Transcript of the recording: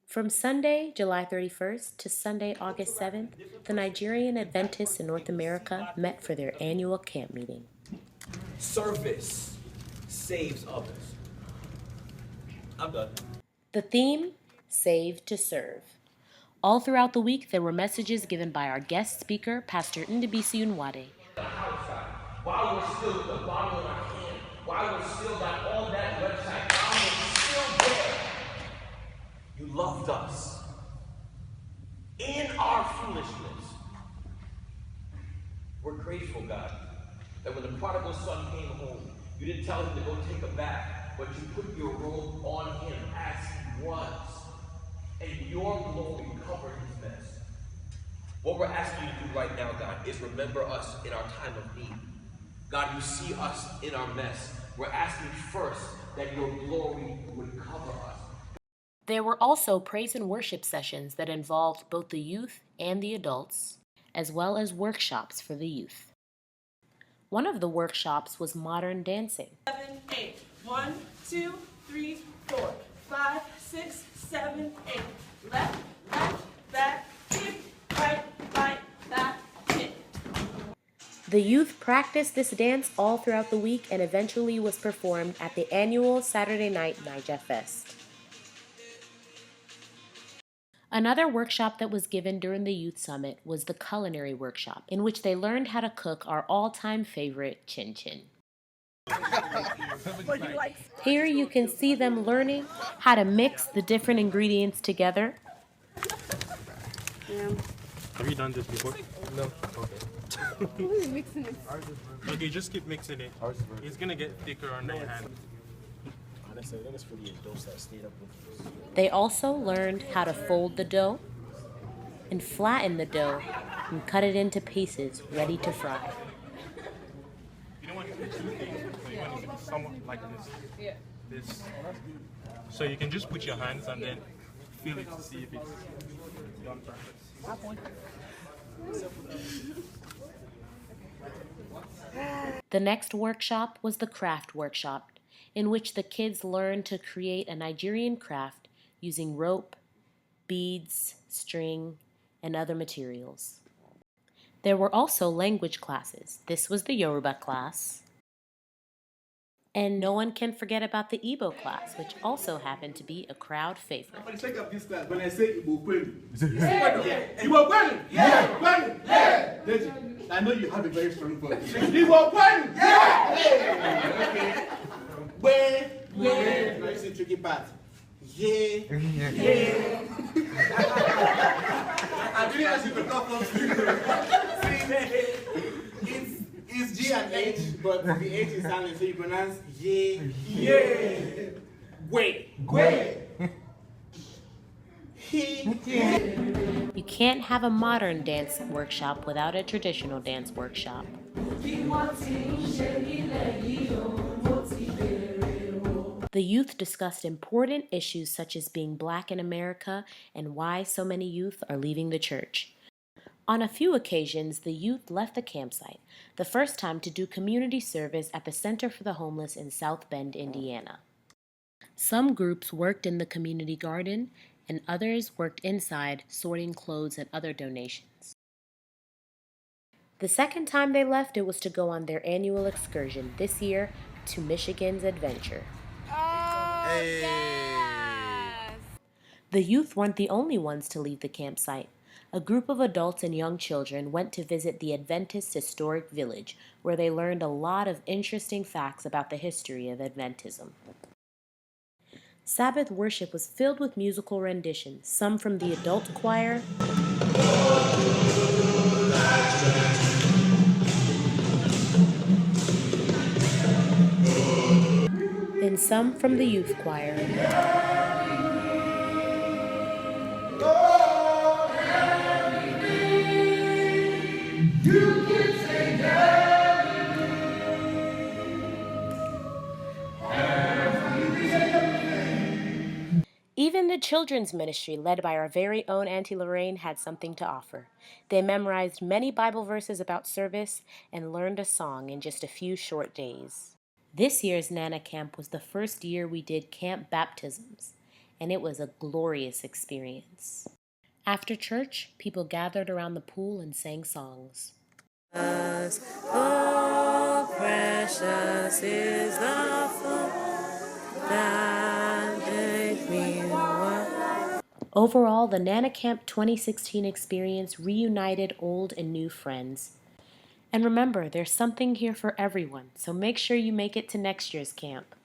From Sunday, July 31st to Sunday, August 7th, the Nigerian Adventists in North America met for their annual camp meeting. Service saves others. I'm done. The theme, Save to Serve. All throughout the week, there were messages given by our guest speaker, Pastor Ndebisi Unwade. While we're still with the bottle in our hand, while we're still got all that website, while we're still there, you loved us. In our foolishness, we're grateful, God, that when the prodigal son came home, you didn't tell him to go take a bath, but you put your robe on him as he was, and your glory covered his mess. What we're asking you to do right now, God, is remember us in our time of need. God, you see us in our mess. We're asking first that your glory would cover us. There were also praise and worship sessions that involved both the youth and the adults, as well as workshops for the youth. One of the workshops was modern dancing. 7, 8. 1, 2, 3, 4, 5, 6, 7, 8. Left, back, kick, right, back, kick. The youth practiced this dance all throughout the week and eventually was performed at the annual Saturday Night Naija Fest. Another workshop that was given during the Youth Summit was the culinary workshop, in which they learned how to cook our all-time favorite chin chin. Here you can see them learning how to mix the different ingredients together. Have you done this before? No. Okay. Mixing it. Okay, just keep mixing it. It's gonna get thicker under your hand. Honestly, I think it's for the adults that stayed up with us. They also learned how to fold the dough and flatten the dough and cut it into pieces ready to fry. You don't want it to be too thick, so you want it to be somewhat like this. Yeah. This. So you can just put your hands and then feel it to see if it's done perfect. The next workshop was the craft workshop, in which the kids learned to create a Nigerian craft using rope, beads, string, and other materials. There were also language classes. This was the Yoruba class. And no one can forget about the Igbo class, which also happened to be a crowd favorite. When I check up this class, when I say Igbo Kwenu, Igbo Kwenu, yeah, Kwenu, yeah. Deji, I know you have a very strong voice. Igbo Kwenu, yeah. Okay. Where? Now you see the tricky part. Yeah. I didn't ask you to talk from it's G and H, but the H is silent, so you pronounce yeah. Wait. You can't have a modern dance workshop without a traditional dance workshop. The youth discussed important issues such as being Black in America and why so many youth are leaving the church. On a few occasions, the youth left the campsite, the first time to do community service at the Center for the Homeless in South Bend, Indiana. Some groups worked in the community garden, and others worked inside, sorting clothes and other donations. The second time they left, it was to go on their annual excursion, this year to Michigan's Adventure. Hey. Yes. The youth weren't the only ones to leave the campsite. A group of adults and young children went to visit the Adventist Historic Village, where they learned a lot of interesting facts about the history of Adventism. Sabbath worship was filled with musical renditions, some from the adult choir and some from the youth choir. Even the children's ministry, led by our very own Auntie Lorraine, had something to offer. They memorized many Bible verses about service and learned a song in just a few short days. This year's Nana Camp was the first year we did camp baptisms, and it was a glorious experience. After church, people gathered around the pool and sang songs. Oh, precious is the flow that made me one. Overall, the Nana Camp 2016 experience reunited old and new friends. And remember, there's something here for everyone, so make sure you make it to next year's camp.